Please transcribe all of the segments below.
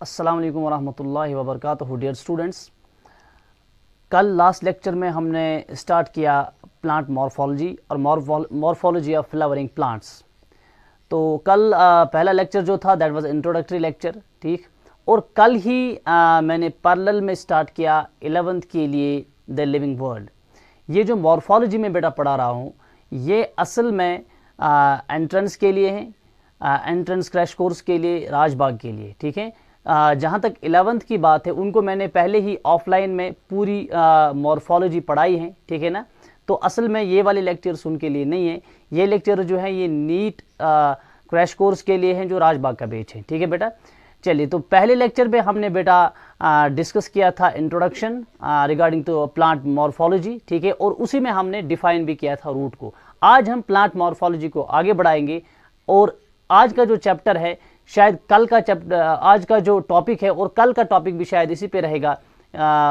अस्सलाम वालेकुम वरहमतुल्लाहि वबरकातुहू। डियर स्टूडेंट्स, कल लास्ट लेक्चर में हमने स्टार्ट किया प्लांट मॉर्फोलॉजी और मॉर्फोलॉजी ऑफ फ्लावरिंग प्लांट्स। तो कल पहला लेक्चर जो था दैट वाज इंट्रोडक्टरी लेक्चर, ठीक। और कल ही मैंने पैरेलल में स्टार्ट किया 11th के लिए द लिविंग वर्ल्ड। ये जो मॉर्फोलॉजी में बेटा पढ़ा रहा हूँ ये असल में एंट्रेंस के लिए है, एंट्रेंस क्रैश कोर्स के लिए, राजबाग के लिए, ठीक है। जहाँ तक 11th की बात है उनको मैंने पहले ही ऑफलाइन में पूरी मॉर्फोलॉजी पढ़ाई है, ठीक है ना। तो असल में ये वाले लेक्चर्स उनके लिए नहीं है, ये लेक्चर जो है ये नीट क्रैश कोर्स के लिए हैं जो राजबाग का बैच है, ठीक है बेटा। चलिए, तो पहले लेक्चर में हमने बेटा डिस्कस किया था introduction regarding to plant morphology, ठीक है, और उसी में हमने डिफाइन भी किया था रूट को। आज हम प्लांट मॉर्फोलॉजी को आगे बढ़ाएंगे और आज का जो चैप्टर है शायद कल का चैप्टर, आज का जो टॉपिक है और कल का टॉपिक भी शायद इसी पे रहेगा,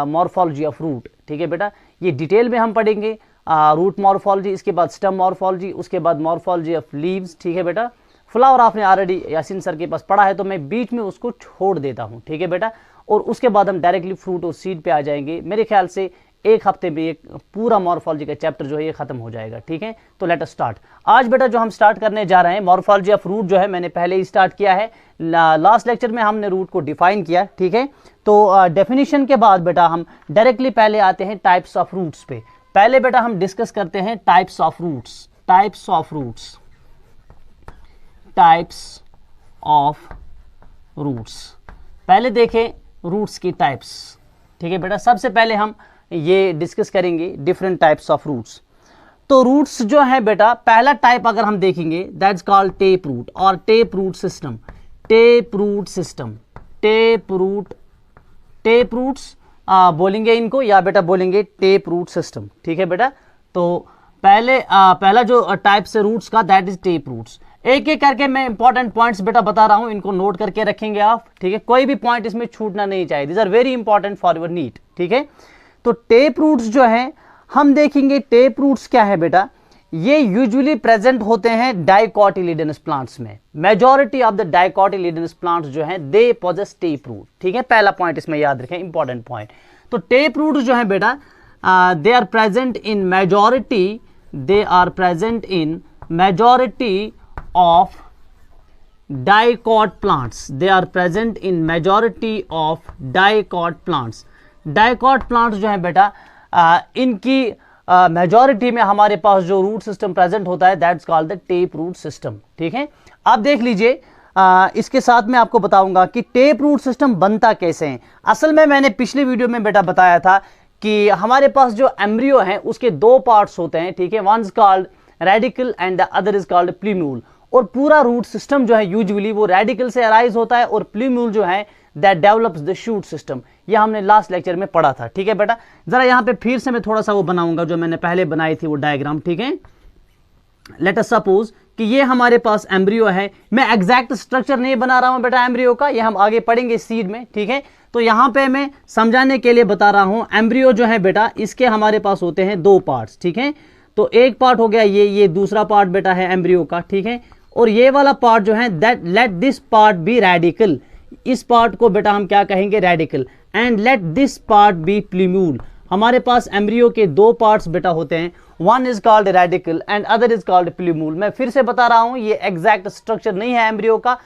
मॉर्फोलॉजी ऑफ रूट, ठीक है बेटा। ये डिटेल में हम पढ़ेंगे रूट मॉर्फोलॉजी, इसके बाद स्टेम मॉर्फोलॉजी, उसके बाद मॉर्फोलॉजी ऑफ लीव्स, ठीक है बेटा। फ्लावर आपने ऑलरेडी यासीन सर के पास पढ़ा है तो मैं बीच में उसको छोड़ देता हूँ, ठीक है बेटा। और उसके बाद हम डायरेक्टली फ्रूट और सीड पे आ जाएंगे। मेरे ख्याल से एक हफ्ते में एक पूरा मॉर्फोलॉजी का चैप्टर जो है ये खत्म हो जाएगा, ठीक है। तो लेट अस स्टार्ट। आज बेटा जो हम स्टार्ट करने जा रहे हैं मॉर्फोलॉजी ऑफ रूट जो है मैंने पहले ही स्टार्ट किया है। लास्ट लेक्चर में हमने रूट को डिफाइन किया, ठीक है। तो डेफिनेशन के बाद बेटा हम डायरेक्टली पहले आते हैं टाइप्स ऑफ रूट्स पे। पहले बेटा हम डिस्कस करते हैं types of roots, types of roots, types of roots. पहले देखें रूट्स की टाइप्स, ठीक है बेटा। सबसे पहले हम ये डिस्कस करेंगे डिफरेंट टाइप्स ऑफ रूट्स। तो रूट्स जो है बेटा, पहला टाइप अगर हम देखेंगे दैट्स कॉल्ड टेप रूट और tap root system. Tap root system, tap root, tap roots बोलेंगे इनको, या बेटा बोलेंगे टेप रूट सिस्टम, ठीक है बेटा। तो पहला जो टाइप्स है रूट्स का दैट इज टेप रूट्स। एक एक करके मैं इंपॉर्टेंट पॉइंट्स बेटा बता रहा हूं, इनको नोट करके रखेंगे आप, ठीक है। कोई भी पॉइंट इसमें छूटना नहीं चाहिए, this are very important for your NEET, ठीक है। तो टेप रूट्स जो हैं हम देखेंगे, टेप रूट्स क्या है बेटा, ये यूजुअली प्रेजेंट होते हैं डाइकोटिलिडनस प्लांट्स में। Majority of the dicotyledonous plants जो हैं दे पोजेस टेप रूट, ठीक है। पहला पॉइंट इसमें याद रखें, इंपॉर्टेंट पॉइंट। तो टेप रूट्स जो है बेटा they are present in majority, they are present in majority of dicot plants, they are present in majority of dicot plants। dicot plants जो है बेटा इनकी मेजॉरिटी में हमारे पास जो रूट सिस्टम प्रेजेंट होता है that's called the tap root system, ठीक है। आप देख लीजिए, इसके साथ में आपको बताऊंगा कि टेप रूट सिस्टम बनता कैसे है। असल में मैंने पिछले वीडियो में बेटा बताया था कि हमारे पास जो एम्ब्रियो है उसके दो पार्ट्स होते हैं, ठीक है। One is called radical and the other is called प्लीम्यूल। और पूरा रूट सिस्टम जो है यूजुअली वो रेडिकल से अराइज होता है और प्लीम्यूल जो है that develops the shoot system. ये हमने लास्ट लेक्चर में पढ़ा था, ठीक है बेटा। जरा यहाँ पे फिर से मैं थोड़ा सा वो बनाऊंगा जो मैंने पहले बनाई थी वो डायग्राम, ठीक है। लेट अस सपोज कि ये हमारे पास एम्ब्रियो है। मैं एग्जैक्ट स्ट्रक्चर नहीं बना रहा हूं बेटा एम्ब्रियो का, ये हम आगे पढ़ेंगे सीड में, ठीक है। तो यहाँ पे मैं समझाने के लिए बता रहा हूं, एम्ब्रियो जो है बेटा इसके हमारे पास होते हैं दो पार्ट्स, ठीक है। तो एक पार्ट हो गया ये दूसरा पार्ट बेटा है एम्ब्रियो का, ठीक है। और ये वाला पार्ट जो है that let this part be radical, इस पार्ट को बेटा हम क्या कहेंगे radical, and let this part be plumule. हमारे पास एम्ब्रियो के दो पार्ट्स बेटा होते हैं, one is called radical and other is called plumule. मैं फिर से बता रहा हूं ये एग्जैक्ट स्ट्रक्चर नहीं है एम्ब्रियो का।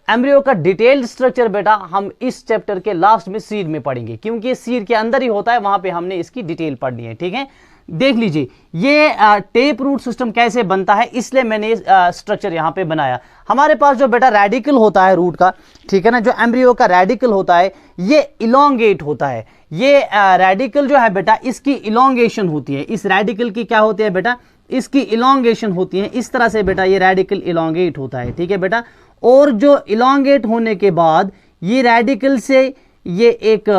एम्ब्रियो का डिटेल्ड स्ट्रक्चर बेटा हम इस चैप्टर के लास्ट में सीड में पढ़ेंगे, क्योंकि सीड के अंदर ही होता है, वहां पे हमने इसकी डिटेल पढ़नी है, ठीक है। देख लीजिए ये टेप रूट सिस्टम कैसे बनता है, इसलिए मैंने स्ट्रक्चर यहाँ पे बनाया। हमारे पास जो बेटा रेडिकल होता है रूट का, ठीक है ना, जो एम्ब्रियो का रेडिकल होता है ये इलोंगेट होता है। ये रेडिकल जो है बेटा इसकी इलोंगेशन होती है। इस रेडिकल की क्या होती है बेटा, इसकी इलोंगेशन होती है। इस तरह से बेटा ये रेडिकल इलोंगेट होता है, ठीक है बेटा। और जो इलोंगेट होने के बाद ये रेडिकल से ये एक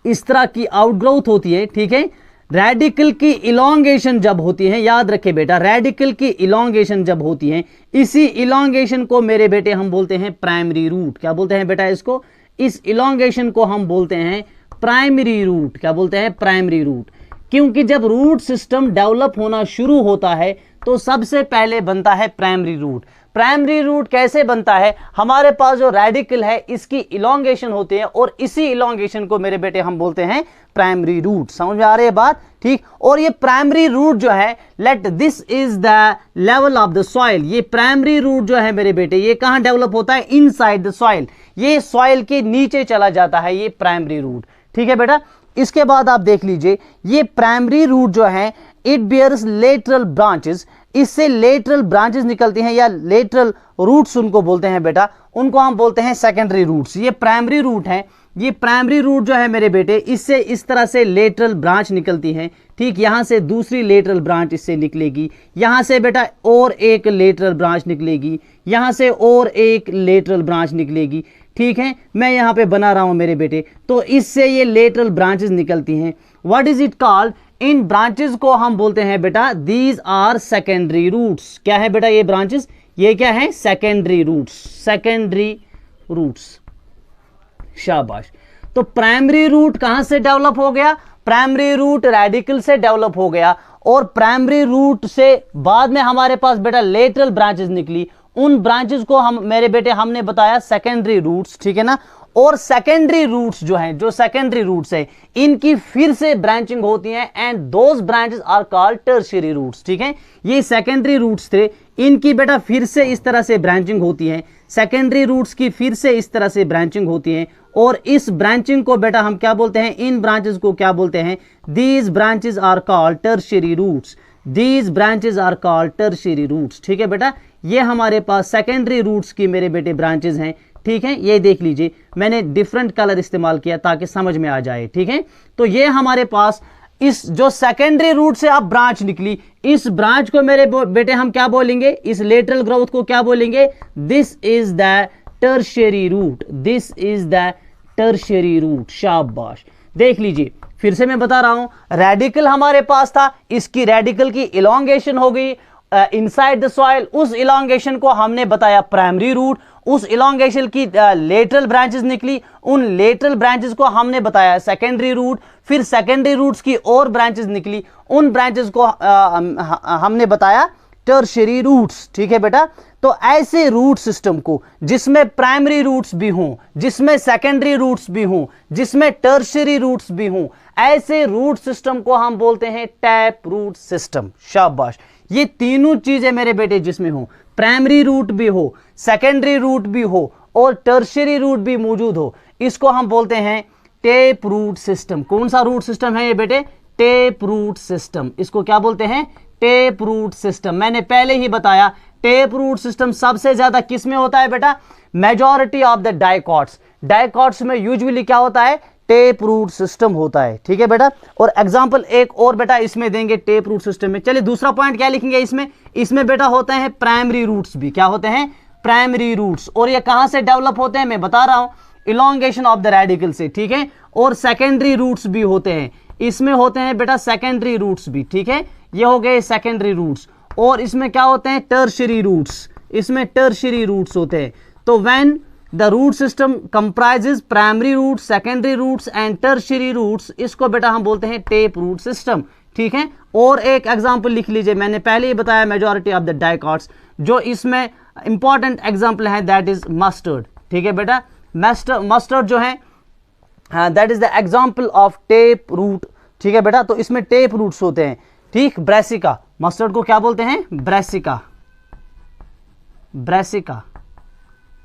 इस तरह की आउटग्रोथ होती है, ठीक है। रेडिकल की इलोंगेशन जब होती है, याद रखे बेटा, रेडिकल की इलोंगेशन जब होती है, इसी इलोंगेशन को मेरे बेटे हम बोलते हैं प्राइमरी रूट। क्या बोलते हैं बेटा इसको, इस इलोंगेशन को हम बोलते हैं प्राइमरी रूट। क्या बोलते हैं, प्राइमरी रूट। क्योंकि जब रूट सिस्टम डेवलप होना शुरू होता है तो सबसे पहले बनता है प्राइमरी रूट। प्राइमरी रूट कैसे बनता है, हमारे पास जो रेडिकल है इसकी इलोंगेशन होती है और इसी इलोंगेशन को मेरे बेटे हम बोलते हैं प्राइमरी रूट। समझ में आ रही है बात, ठीक। और ये प्राइमरी रूट जो है, let this is the level of the soil, ये प्राइमरी रूट जो है मेरे बेटे ये कहां डेवलप होता है, इनसाइड द सॉइल, ये सॉइल के नीचे चला जाता है ये प्राइमरी रूट, ठीक है बेटा। इसके बाद आप देख लीजिए ये प्राइमरी रूट जो है इट बियर्स लेटरल ब्रांचेस, इससे लेटरल ब्रांचेस निकलती हैं या लेटरल रूट्स उनको बोलते हैं बेटा, उनको हम बोलते हैं सेकेंडरी रूट्स। ये प्राइमरी रूट है, ये प्राइमरी रूट जो है मेरे बेटे इससे इस तरह से लेटरल ब्रांच निकलती है, ठीक। यहां से दूसरी लेटरल ब्रांच इससे निकलेगी, यहां से बेटा और एक लेटरल ब्रांच निकलेगी, यहां से और एक लेटरल ब्रांच निकलेगी, ठीक है। मैं यहां पे बना रहा हूं मेरे बेटे, तो इससे ये लेटरल ब्रांचेस निकलती हैं। What is it called, in branches को हम बोलते हैं बेटा दीज आर सेकेंडरी रूट्स। क्या है बेटा ये ब्रांचेस, ये क्या है, सेकेंडरी रूट्स, सेकेंडरी रूट्स, शाबाश। तो प्राइमरी रूट कहां से डेवलप हो गया, प्राइमरी रूट रेडिकल से डेवलप हो गया, और प्राइमरी रूट से बाद में हमारे पास बेटा लेटरल ब्रांचेस निकली, उन ब्रांचेस को हम मेरे बेटे हमने बताया सेकेंडरी रूट्स, ठीक है ना। और सेकेंडरी रूट्स जो हैं, जो सेकेंडरी रूट्स है इनकी फिर से ब्रांचिंग होती है and those branches are called tertiary roots, ठीक है। ये सेकेंडरी रूट्स थे, इनकी बेटा फिर से इस तरह से ब्रांचिंग होती है, सेकेंडरी रूट्स की फिर से इस तरह से ब्रांचिंग होती है, और इस ब्रांचिंग को बेटा हम क्या बोलते हैं, इन ब्रांचेस को क्या बोलते हैं, these branches are called tertiary roots, these branches are called tertiary roots, ठीक है बेटा। ये हमारे पास सेकेंडरी रूट्स की मेरे बेटे ब्रांचेस हैं, ठीक है। ये देख लीजिए मैंने डिफरेंट कलर इस्तेमाल किया ताकि समझ में आ जाए, ठीक है। तो ये हमारे पास इस जो सेकेंडरी रूट से अब ब्रांच निकली, इस ब्रांच को मेरे बेटे हम क्या बोलेंगे, इस लेटरल ग्रोथ को क्या बोलेंगे, this is the tertiary root, this is the tertiary root, शाबाश। देख लीजिए फिर से मैं बता रहा हूं, रेडिकल हमारे पास था, इसकी रेडिकल की इलोंगेशन हो गई इनसाइड द सॉइल, उस इलोंगेशन को हमने बताया प्राइमरी रूट, उस इलोंगेशन की लेटरल ब्रांचेस निकली, उन लेटरल ब्रांचेस को हमने बताया सेकेंडरी रूट, फिर सेकेंडरी रूट्स की और ब्रांचेस निकली, उन ब्रांचेस को हमने बताया टर्शियरी रूट्स, ठीक है बेटा। तो ऐसे रूट सिस्टम को जिसमें प्राइमरी रूट्स भी हों, जिसमें सेकेंडरी रूट्स भी हों, जिसमें टर्शियरी रूट्स भी हों, ऐसे रूट सिस्टम को हम बोलते हैं टैप रूट सिस्टम, शाबाश। ये तीनों चीजें मेरे बेटे जिसमें हो, प्राइमरी रूट भी हो, सेकेंडरी रूट भी हो और टर्शियरी रूट भी मौजूद हो, इसको हम बोलते हैं टेप रूट सिस्टम। कौन सा रूट सिस्टम है ये बेटे, टेप रूट सिस्टम, इसको क्या बोलते हैं, टेप रूट सिस्टम। मैंने पहले ही बताया टेप रूट सिस्टम सबसे ज्यादा किस में होता है बेटा, majority of the dicots, dicots में यूजुअली क्या होता है, टेप रूट सिस्टम होता है, ठीक है बेटा। और एग्जांपल एक और बेटा इसमें देंगे टेप रूट सिस्टम में। चलिए दूसरा पॉइंट क्या लिखेंगे इसमें, इसमें बेटा होते हैं प्राइमरी रूट्स भी, क्या होते हैं, प्राइमरी रूट्स, और ये कहां से डेवलप होते हैं मैं बता रहा हूं, इलोंगेशन ऑफ द रेडिकल से, ठीक है। और सेकेंडरी रूट्स भी होते हैं, इसमें होते हैं बेटा सेकेंडरी रूट्स भी, ठीक है। ये हो गए सेकेंडरी रूट्स, और इसमें क्या होते हैं, टर्शियरी रूट्स, इसमें टर्शियरी रूट्स होते हैं। तो when the root system comprises primary roots, secondary roots and tertiary roots, इसको बेटा हम बोलते हैं टेप रूट सिस्टम, ठीक है। और एक एग्जांपल लिख लीजिए, मैंने पहले ही बताया मेजॉरिटी ऑफ द डाइकॉट्स, जो इसमें इंपॉर्टेंट एग्जांपल है दैट इज मस्टर्ड, ठीक है बेटा। मस्टर्ड जो है that is the example of tap root, ठीक है बेटा। तो इसमें टेप रूट्स होते हैं, ठीक। ब्रेसिका, मस्टर्ड को क्या बोलते हैं, ब्रेसिका, ब्रेसिका,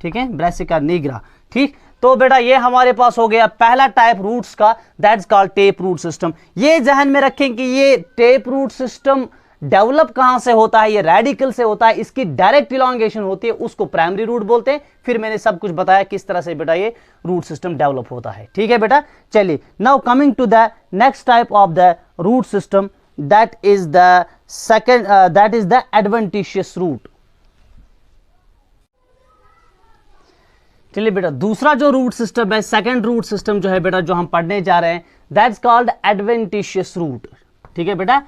ठीक है, ब्रेसिका निग्रा, ठीक। तो बेटा ये हमारे पास हो गया पहला टाइप रूट्स का, that's called tap root system. ये ध्यान में रखें कि ये टेप रूट सिस्टम डेवलप कहां से होता है, ये रेडिकल से होता है, इसकी डायरेक्ट इलोंगेशन होती है, उसको प्राइमरी रूट बोलते हैं। फिर मैंने सब कुछ बताया किस तरह से बेटा ये रूट सिस्टम डेवलप होता है, ठीक है बेटा। चलिए now coming to the next type of the root system, that is the second, that is the adventitious root. चलिए बेटा दूसरा जो रूट सिस्टम है, सेकंड रूट सिस्टम जो है बेटा जो हम पढ़ने जा रहे हैं, दैट्स कॉल्ड एडवेंटिशियस रूट, ठीक है बेटा।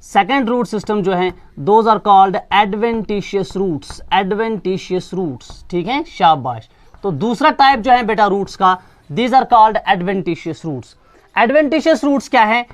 सेकंड रूट सिस्टम जो है those are called adventitious roots, adventitious roots, ठीक है, शाबाश। तो दूसरा टाइप जो है बेटा रूट्स का, these are called adventitious roots. Adventitious roots क्या है,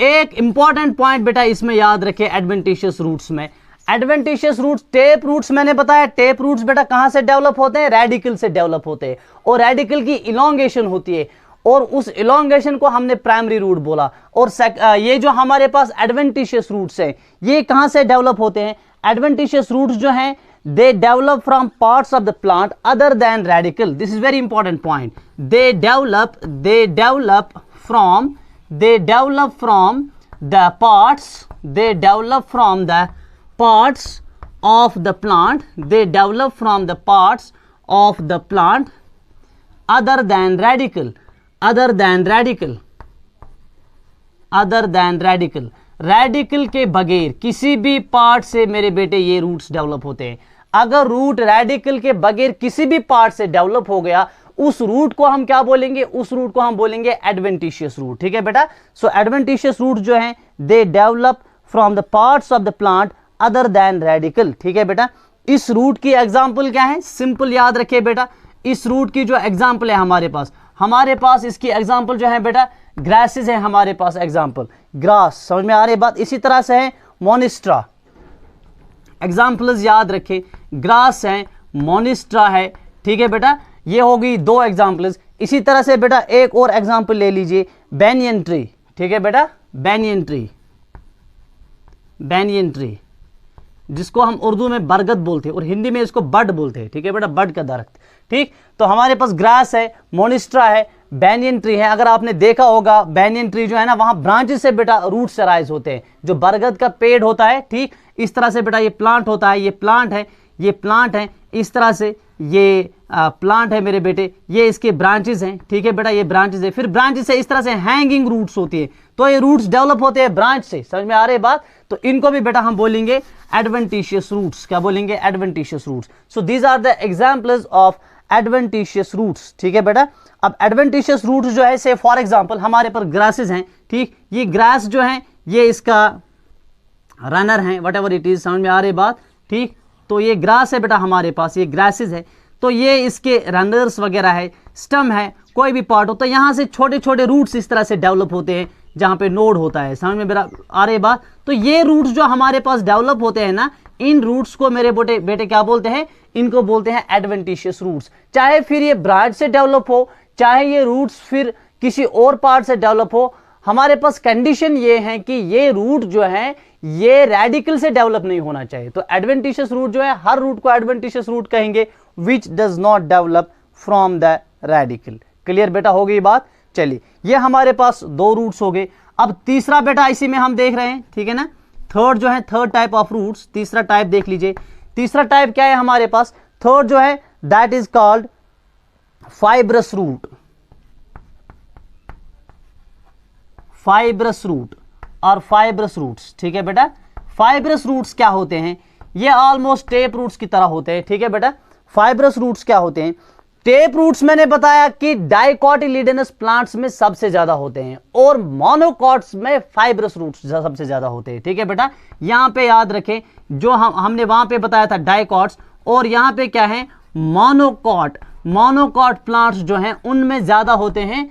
एक इंपॉर्टेंट पॉइंट बेटा इसमें याद रखें एडवेंटिशियस रूट्स में, एडवेंटिशियस रूट्स, टेप रूट्स मैंने बताया, टेप रूट्स बेटा कहां से डेवलप होते हैं, रेडिकल से डेवलप होते हैं, और रेडिकल की इलोंगेशन होती है, और उस इलोंगेशन को हमने प्राइमरी रूट बोला। और ये जो हमारे पास एडवेंटिशियस रूट्स हैं, ये कहां से डेवलप होते हैं, एडवेंटिशियस रूट्स जो हैं they develop from parts of the plant other than radicle. This is very important point. They develop from the parts of the plant. They develop from the parts of the plant other than radicle. Radical के बगैर किसी भी part से मेरे बेटे ये roots develop होते हैं। अगर रूट रेडिकल के बगैर किसी भी पार्ट से डेवलप हो गया, उस रूट को हम क्या बोलेंगे, उस रूट को हम बोलेंगे एडवेंटिशियस रूट। ठीक है बेटा, सो एडवेंटिशियस रूट जो है they develop from the parts of the plant other than radical. ठीक है बेटा, इस रूट की एग्जांपल क्या है, सिंपल याद रखिए बेटा, इस रूट की जो एग्जांपल है हमारे पास इसकी एग्जांपल जो है बेटा ग्रासेस है, हमारे पास एग्जांपल ग्रास, समझ में आ रही बात। इसी तरह से है मोनिस्ट्रा, एग्जांपल्स याद रखें, ग्रास है, मोनिस्ट्रा है। ठीक है बेटा, ये होगी दो एग्जांपल्स। इसी तरह से बेटा एक और एग्जांपल ले लीजिए, बैनियन ट्री। ठीक है बेटा, बैनियन ट्री जिसको हम उर्दू में बरगद बोलते हैं और हिंदी में इसको बड बोलते हैं। ठीक है बेटा, बड का दरख्त। ठीक, तो हमारे पास ग्रास है, मोनिस्ट्रा है, बैनियन ट्री है। अगर आपने देखा होगा बैनियन ट्री जो है ना, वहां ब्रांचेस से बेटा रूट्स राइज होते हैं, जो बरगद का पेड़ होता है। ठीक, इस तरह से बेटा ये प्लांट होता है, ये प्लांट है, इस तरह से ये प्लांट है मेरे बेटे, ये इसके ब्रांचेस हैं। ठीक है बेटा, ये ब्रांचेस है, फिर ब्रांचेस से इस तरह से हैंगिंग रूट्स होती है, तो ये रूट्स डेवलप होते हैं ब्रांच से। समझ में आ रही बात, तो इनको भी बेटा हम बोलेंगे एडवेंटिशियस रूट्स। क्या बोलेंगे, adventitious roots. So these are the examples of adventitious roots. ठीक है बेटा, अब एडवेंटिशियस रूट्स जो है, से फॉर एग्जांपल हमारे पर ग्रासेस हैं। ठीक, ये ग्रास जो है ये इसका रनर है, वट एवर इट इज, समझ में आ रही बात। ठीक, तो ये ग्रास है बेटा हमारे पास, ये ग्रासेस है, तो ये इसके रनर्स वगैरह है, स्टम है, कोई भी पार्ट होता है, यहाँ से छोटे छोटे रूट्स इस तरह से डेवलप होते हैं जहाँ पे नोड होता है। समझ में मेरा आ रही बात। तो ये रूट्स जो हमारे पास डेवलप होते हैं ना, इन रूट्स को मेरे बेटे क्या बोलते हैं, इनको बोलते हैं एडवेंटिशियस रूट्स। चाहे फिर ये ब्रांच से डेवलप हो, चाहे ये रूट्स फिर किसी और पार्ट से डेवलप हो, हमारे पास कंडीशन ये है कि ये रूट जो है ये रेडिकल से डेवलप नहीं होना चाहिए। तो एडवेंटिशियस रूट जो है, हर रूट को एडवेंटिशियस रूट कहेंगे which does not develop from the radical. Clear बेटा, हो गई बात। चलिए, ये हमारे पास दो रूट्स हो गए। अब तीसरा बेटा इसी में हम देख रहे हैं, ठीक है ना, थर्ड जो है, थर्ड टाइप ऑफ रूट्स, तीसरा टाइप देख लीजिए। तीसरा टाइप क्या है हमारे पास, थर्ड जो है that is called fibrous root. Fibrous root और फाइब्रस रूट्स। ठीक है बेटा, फाइब्रस रूट्स क्या होते हैं, ये ऑलमोस्ट टेप रूट्स की तरह होते हैं। ठीक है बेटा, फाइब्रस रूट्स क्या होते हैं, टेप रूट्स मैंने बताया कि डाइकोटिलिडनस प्लांट्स में सबसे ज्यादा होते हैं और मोनोकॉट्स में फाइब्रस रूट्स सबसे ज्यादा होते हैं। ठीक है बेटा, यहां पे याद रखें, जो हमने वहां पे बताया था डाइकॉट्स, और यहां पे क्या है, मोनोकॉट। मोनोकॉट प्लांट्स जो हैं उनमें ज्यादा होते हैं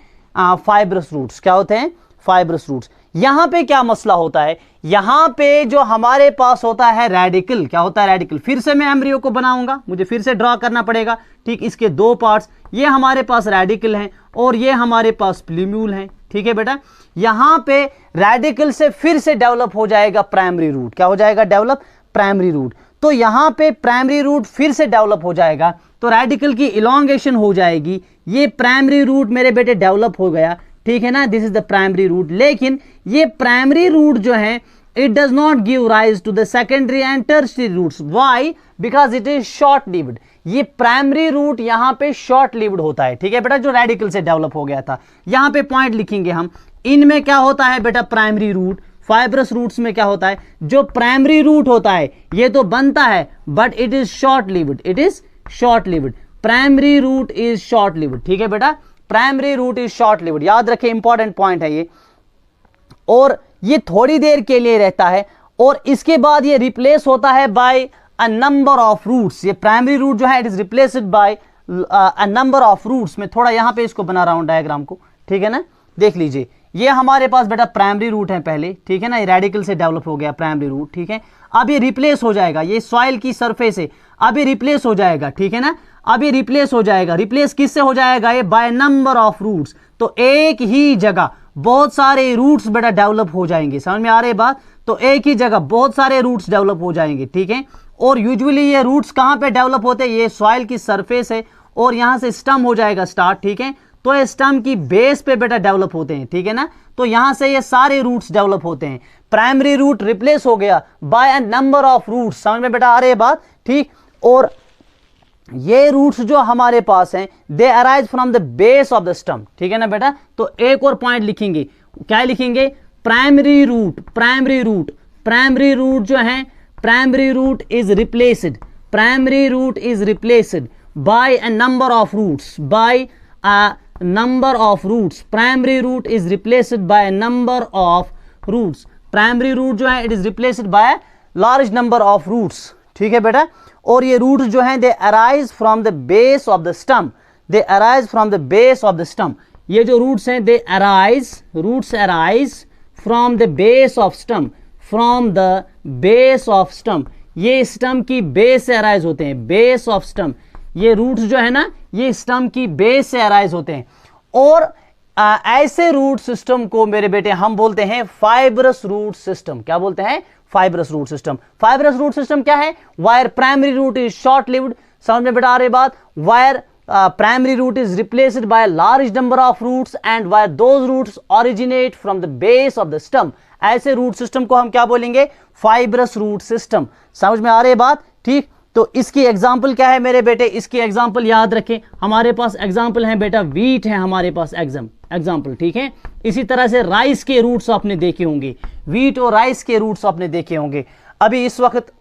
फाइब्रस रूट्स। क्या होते हैं, फाइब्रस रूट्स। यहां पे क्या मसला होता है, यहां पे जो हमारे पास होता है रेडिकल, क्या होता है रेडिकल, फिर से मैं एम्ब्रियो को बनाऊंगा, मुझे फिर से ड्रॉ करना पड़ेगा। ठीक, इसके दो पार्ट्स, ये हमारे पास रेडिकल हैं और ये हमारे पास प्लीम्यूल हैं। ठीक है बेटा, यहां पे रेडिकल से फिर से डेवलप हो जाएगा प्राइमरी रूट। क्या हो जाएगा, डेवलप प्राइमरी रूट। तो यहां पे प्राइमरी रूट फिर से डेवलप हो जाएगा, तो रेडिकल की इलोंगेशन हो जाएगी, ये प्राइमरी रूट मेरे बेटे डेवलप हो गया। ठीक है ना, this is the primary root. लेकिन ये प्राइमरी रूट जो है, it does not give rise to the secondary and tertiary roots. Why, because it is short lived. ये प्राइमरी रूट यहां पे शॉर्ट लिव्ड होता है। ठीक है बेटा, जो रेडिकल से डेवलप हो गया था, यहां पे पॉइंट लिखेंगे हम। इनमें क्या होता है बेटा, प्राइमरी रूट। फाइब्रस रूट्स में क्या होता है, जो प्राइमरी रूट होता है ये तो बनता है but it is short lived. It is short lived, primary root is short lived. ठीक है बेटा, primary root is short lived, याद रखें, इंपॉर्टेंट पॉइंट है ये। और ये थोड़ी देर के लिए रहता है और इसके बाद ये रिप्लेस होता है by a number of roots. ये प्राइमरी रूट जो है it is replaced by a number of roots. मैं थोड़ा यहां पे इसको बना रहा हूं डायग्राम को, ठीक है ना, देख लीजिए, ये हमारे पास बेटा प्राइमरी रूट है पहले, ठीक है ना, ये रेडिकल से डेवलप हो गया प्राइमरी रूट, ठीक है। अब ये रिप्लेस हो जाएगा, ये सॉइल की सरफेस है, अब ये रिप्लेस हो जाएगा, ठीक है ना, अब ये रिप्लेस हो जाएगा। रिप्लेस किससे हो जाएगा? ये बाय नंबर ऑफ रूट्स। तो एक ही जगह बहुत सारे रूट्स बेटा डेवलप हो जाएंगे, समझ में आ रही बात? तो एक ही जगह बहुत सारे रूट्स डेवलप हो जाएंगे, ठीक है। और यूजुअली ये रूट्स कहां पे डेवलप होते हैं? ये सॉइल की सरफेस है और यहां से स्टम हो जाएगा स्टार्ट, ठीक है। तो ये स्टम की बेस पे बेटा डेवलप होते हैं, ठीक है ना। तो यहां से ये सारे रूट्स डेवलप होते हैं। प्राइमरी रूट रिप्लेस हो गया by a number of roots, समझ में बेटा आ रही है बात, ठीक। और ये रूट्स जो हमारे पास हैं they arise from the base of the stem, ठीक है ना बेटा। तो एक और पॉइंट लिखेंगे, क्या लिखेंगे? Primary root, primary root, primary root जो है, primary root is replaced, primary root is replaced by a number of roots, by a number of roots. Primary root is replaced by a number of roots. Primary root जो है it is replaced by large number of roots, ठीक है बेटा। और ये roots जो हैं they arise from the base of the stem, they arise from the base of the stem. ये जो रूट्स हैं they arise, roots arise from the base of stem, from the base of stem. ये stem की base से arise होते हैं, base of stem. ये roots जो है ना ये स्टम की बेस से अराइज होते हैं। और ऐसे रूट सिस्टम को मेरे बेटे हम बोलते हैं फाइब्रस रूट सिस्टम। क्या बोलते हैं? Fibrous root system. Fibrous root system क्या है? Where primary root is short lived, समझ में बेटा आ रही बात? Where primary root is replaced by large number of roots and where those roots originate from the base of the stem. ऐसे root system को हम क्या बोलेंगे? Fibrous root system. समझ में आ रही बात, ठीक। तो इसकी एग्जाम्पल क्या है मेरे बेटे? इसकी एग्जाम्पल याद रखें, हमारे पास एग्जाम्पल है बेटा वीट है हमारे पास एग्जाम्पल, ठीक है। इसी तरह से राइस के रूट्स आपने देखे होंगे, वीट और राइस के रूट्स आपने देखे होंगे। अभी इस वक्त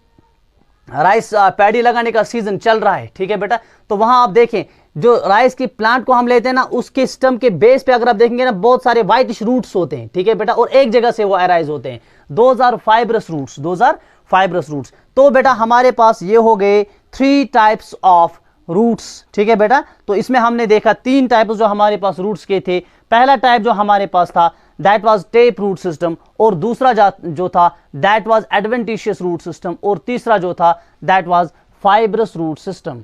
राइस पैडी लगाने का सीजन चल रहा है, ठीक है बेटा। तो वहां आप देखें जो राइस की प्लांट को हम लेते हैं ना उसके स्टम के बेस पे अगर आप देखेंगे ना बहुत सारे व्हाइटिश रूट्स होते हैं, ठीक है बेटा। और एक जगह से वो अराइज होते हैं, those are fibrous roots, those are fibrous roots. तो बेटा हमारे पास ये हो गए 3 टाइप्स ऑफ रूट्स, ठीक है बेटा। तो इसमें हमने देखा 3 टाइप्स जो हमारे पास रूट्स के थे। पहला टाइप जो हमारे पास था that was tap root system, और दूसरा जो था that was adventitious root system, और तीसरा जो था that was fibrous root system.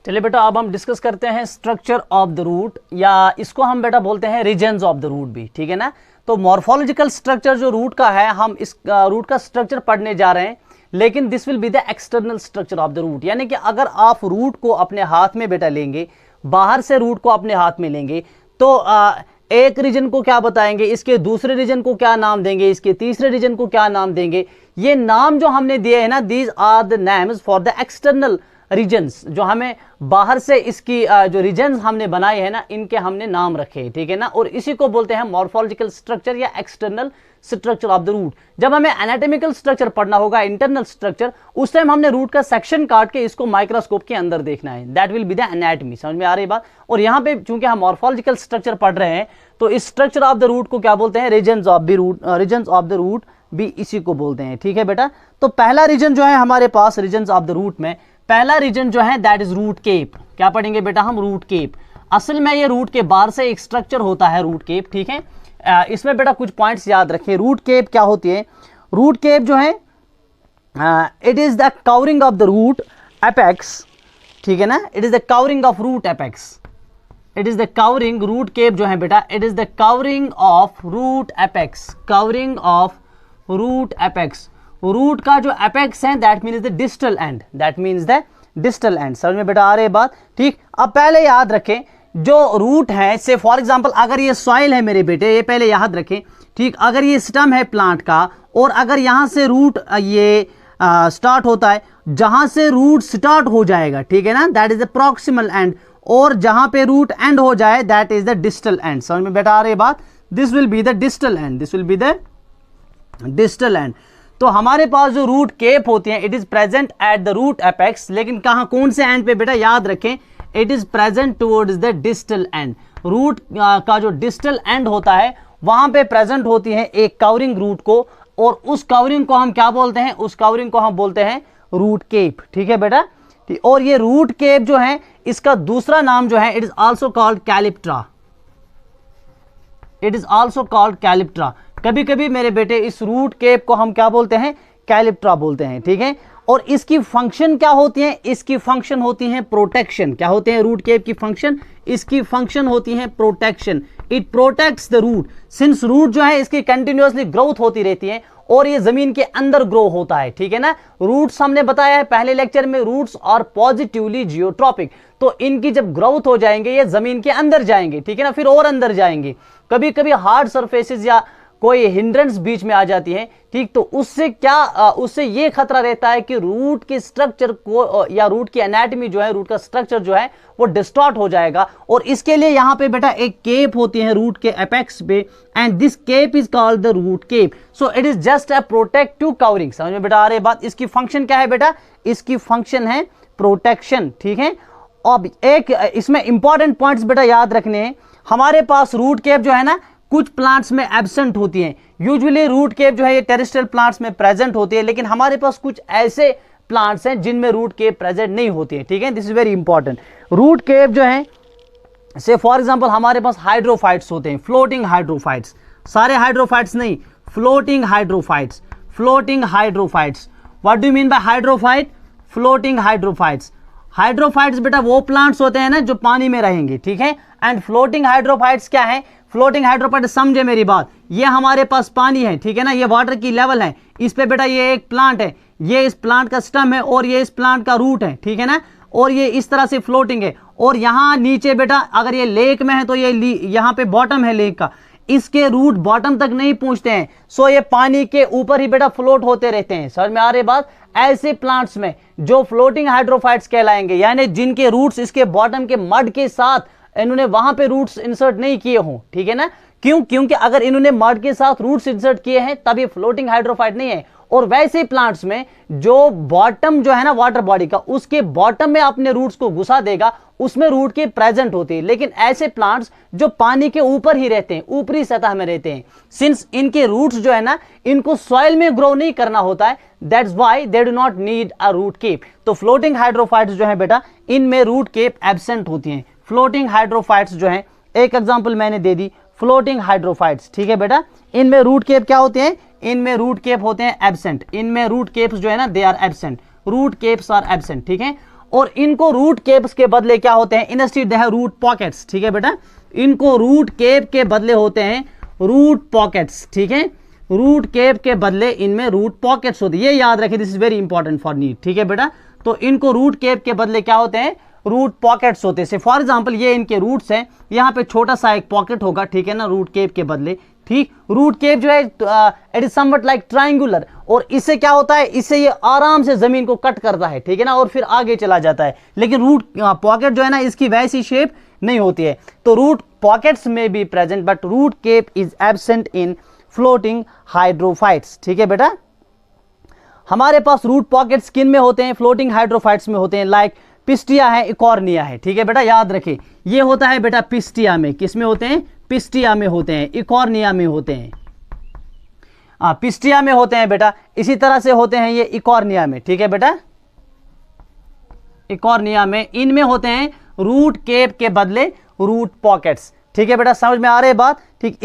चलिए बेटा अब हम डिस्कस करते हैं स्ट्रक्चर ऑफ द रूट, या इसको हम बेटा बोलते हैं रीजन्स ऑफ द रूट भी, ठीक है ना। तो मॉर्फोलॉजिकल स्ट्रक्चर जो रूट का है, हम इस रूट का स्ट्रक्चर पढ़ने जा रहे हैं, लेकिन this will be the external structure of the root. यानी कि अगर आप रूट को अपने हाथ में बेटा लेंगे, बाहर से रूट को अपने हाथ में लेंगे, तो एक रीजन को क्या बताएंगे, इसके दूसरे रीजन को क्या नाम देंगे, इसके तीसरे रीजन को क्या नाम देंगे। ये नाम जो हमने दिए हैं ना, these are the names for the external regions, जो हमें बाहर से इसकी जो रीजन्स हमने बनाए हैं ना इनके हमने नाम रखे, ठीक है ना। और इसी को बोलते हैं मॉर्फोलॉजिकल स्ट्रक्चर या external structure of the root. जब हमें एनाटॉमिकल स्ट्रक्चर पढ़ना होगा, इंटरनल स्ट्रक्चर, उस टाइम हमने रूट का सेक्शन काट के इसको माइक्रोस्कोप के अंदर देखना है, that will be the anatomy. समझ में आ रही बात? और यहाँ पे चूंकि हम मॉर्फोलॉजिकल स्ट्रक्चर पढ़ रहे हैं तो इस स्ट्रक्चर ऑफ द रूट को क्या बोलते हैं? Regions of the root, regions of the root भी इसी को बोलते हैं, ठीक है बेटा। तो पहला रीजन जो है हमारे पास रीजन्स ऑफ द रूट में, पहला रीजन जो है दैट इज रूट केप। क्या पढ़ेंगे बेटा हम? Root cap. असल में ये रूट के बाहर से एक स्ट्रक्चर होता है रूट केप, ठीक है। इसमें बेटा कुछ पॉइंट्स याद रखें। रूट केप क्या होती है? रूट केप जो है it is the covering of the root apex, ठीक है ना। It is the covering of root apex, it is the covering, root cap जो है बेटा it is the covering of root apex, covering of root apex. Root का जो apex है that means the distal end, that means the distal end. समझ में बेटा आ रही है बात, ठीक। अब पहले याद रखें जो रूट है, से फॉर एग्जांपल अगर ये सॉइल है मेरे बेटे, ये पहले याद रखें, ठीक। अगर ये स्टम है प्लांट का और अगर यहां से रूट ये स्टार्ट होता है, जहां से रूट स्टार्ट हो जाएगा, ठीक है ना, that is the proximal end, और जहां पे रूट एंड हो जाए that is the distal end. समझ में बेटा आ रही है बात? This will be the distal end, this will be the distal end. तो हमारे पास जो रूट केप होती है it is present at the root apex, लेकिन कहां, कौन से एंड पे बेटा? याद रखें it is present towards the distal and. Root का जो डिस्टल एंड होता है वहां पे प्रेजेंट होती है एक कवरिंग रूट को, और उस कवरिंग को हम क्या बोलते हैं? उस कवरिंग को हम बोलते हैं रूट केप, ठीक है बेटा। और ये रूट केप जो है इसका दूसरा नाम जो है it is also called calyptra, it is also called calyptra. कभी कभी मेरे बेटे इस रूट केप को हम क्या बोलते हैं, कैलिप्ट्रा बोलते हैं, ठीक है। और इसकी फंक्शन क्या होती है, इसकी फंक्शन होती है प्रोटेक्शन। क्या होते हैं रूट केप की फंक्शन, इसकी फंक्शन होती है protection. It protects the root, since root जो है इसकी कंटिन्यूअसली ग्रोथ होती रहती है और ये जमीन के अंदर ग्रो होता है, ठीक है ना। रूट्स हमने बताया है पहले लेक्चर में, रूट्स आर पॉजिटिवली जियोट्रॉपिक, तो इनकी जब ग्रोथ हो जाएंगे ये जमीन के अंदर जाएंगे, ठीक है ना, फिर और अंदर जाएंगे। कभी कभी हार्ड सरफेसेस या कोई हिंड्रेंस बीच में आ जाती है, ठीक, तो उससे क्या उससे ये खतरा रहता है कि रूट के स्ट्रक्चर को या रूट की एनाटॉमी जो है, रूट का स्ट्रक्चर जो है वो डिस्टॉर्ट हो जाएगा। और इसके लिए यहां पे बेटा एक केप होती है रूट के एपेक्स पे, and this cap is called the root cap. So it is just a protective covering. समझ में बेटा आ रही बात। इसकी फंक्शन क्या है बेटा, इसकी फंक्शन है प्रोटेक्शन, ठीक है। अब एक इसमें इंपॉर्टेंट पॉइंट्स बेटा याद रखने हैं। हमारे पास रूट केप जो है ना कुछ प्लांट्स में एब्सेंट होती हैं। यूजुअली रूट केप जो है ये टेरेस्ट्रियल प्लांट्स में प्रेजेंट होती है, लेकिन हमारे पास कुछ ऐसे प्लांट्स हैं जिनमें रूट केप प्रेजेंट नहीं होती है, ठीक है। This is very important. Root cap जो है से फॉर एग्जांपल हमारे पास हाइड्रोफाइट्स होते हैं, फ्लोटिंग हाइड्रोफाइट्स, सारे हाइड्रोफाइट्स नहीं, floating hydrophytes, floating hydrophytes. What do you mean by hydrophyte, floating hydrophytes. Hydrophytes बेटा वो प्लांट्स होते हैं ना जो पानी में रहेंगे, ठीक है। एंड फ्लोटिंग हाइड्रोफाइट्स क्या है, फ्लोटिंग हाइड्रोफाइट्स, समझे मेरी बात, ये हमारे पास पानी है, ठीक है ना, ये वाटर की लेवल है, इस पे बेटा ये एक प्लांट है, ये इस प्लांट का स्टम है और ये इस प्लांट का रूट है, ठीक है ना, और ये इस तरह से फ्लोटिंग है। और यहाँ नीचे बेटा अगर ये लेक में है तो ये यहाँ पे बॉटम है लेक का, इसके रूट बॉटम तक नहीं पहुंचते हैं, सो ये पानी के ऊपर ही बेटा फ्लोट होते रहते हैं। समझ में आ रही बात। ऐसे प्लांट्स में जो फ्लोटिंग हाइड्रोफाइट्स कहलाएंगे, यानी जिनके रूट्स इसके बॉटम के मड के साथ इन्होंने वहां पे रूट्स इंसर्ट नहीं किए हों, ठीक है ना। क्यों, क्योंकि अगर इन्होंने मड के साथ रूट्स इंसर्ट किए हैं तब ये फ्लोटिंग हाइड्रोफाइट नहीं है। और वैसे प्लांट्स में जो बॉटम जो है ना वाटर बॉडी का, उसके बॉटम में अपने रूट्स को घुसा देगा, उसमें रूट के प्रेजेंट होती है। लेकिन ऐसे प्लांट्स जो पानी के ऊपर ही रहते हैं, ऊपरी सतह में रहते हैं, सिंस इनके रूट्स जो है ना इनको सॉइल में ग्रो नहीं करना होता है, that's why they do not need a root cap. तो फ्लोटिंग हाइड्रोफाइट्स जो है बेटा इनमें रूट केप एब्सेंट होती हैं। फ्लोटिंग हाइड्रोफाइट्स जो है, एक एग्जांपल मैंने दे दी, फ्लोटिंग हाइड्रोफाइट्स, ठीक है बेटा, इनमें रूट केप क्या होते हैं, इनमें रूट केप होते हैं एब्सेंट, इनमें रूट केप्स जो है ना they are absent, root caps are absent, ठीक है। और इनको रूट केप्स के बदले क्या होते हैं, instead they have root pockets, ठीक है बेटा, इनको रूट केप के बदले होते हैं रूट पॉकेट्स, ठीक है। रूट केप के बदले इनमें रूट पॉकेट्स होते हैं, ये याद रखें, this is very important for NEET, ठीक है बेटा। तो इनको रूट केप के बदले क्या होते हैं, रूट पॉकेट्स होते हैं। फॉर एग्जांपल ये इनके रूट्स हैं, यहाँ पे छोटा सा एक पॉकेट होगा, ठीक है ना, रूट केप के बदले, ठीक। रूट केप जो है it is somewhat like triangular, और इससे क्या होता है, इससे ये आराम से जमीन को कट करता है, ठीक है ना, और फिर आगे चला जाता है। लेकिन रूट पॉकेट जो है ना इसकी वैसी शेप नहीं होती है। तो रूट पॉकेट्स में भी present, but root cap is absent in floating hydrophytes, ठीक है बेटा। हमारे पास रूट पॉकेट्स किन में होते हैं, फ्लोटिंग हाइड्रोफाइट्स में होते हैं, लाइक पिस्टिया है, इकॉर्निया है, ठीक है बेटा, याद रखें ये होता है बेटा पिस्टिया में, किस में होते हैं, पिस्टिया में होते हैं, इकॉर्निया में होते हैं, पिस्टिया में होते हैं बेटा। इसी तरह से होते हैं ये इकॉर्निया में, ठीक है बेटा, इकॉर्निया में, इनमें होते हैं रूट केप के बदले रूट पॉकेट्स, ठीक है बेटा, समझ में आ रही है बात, ठीक।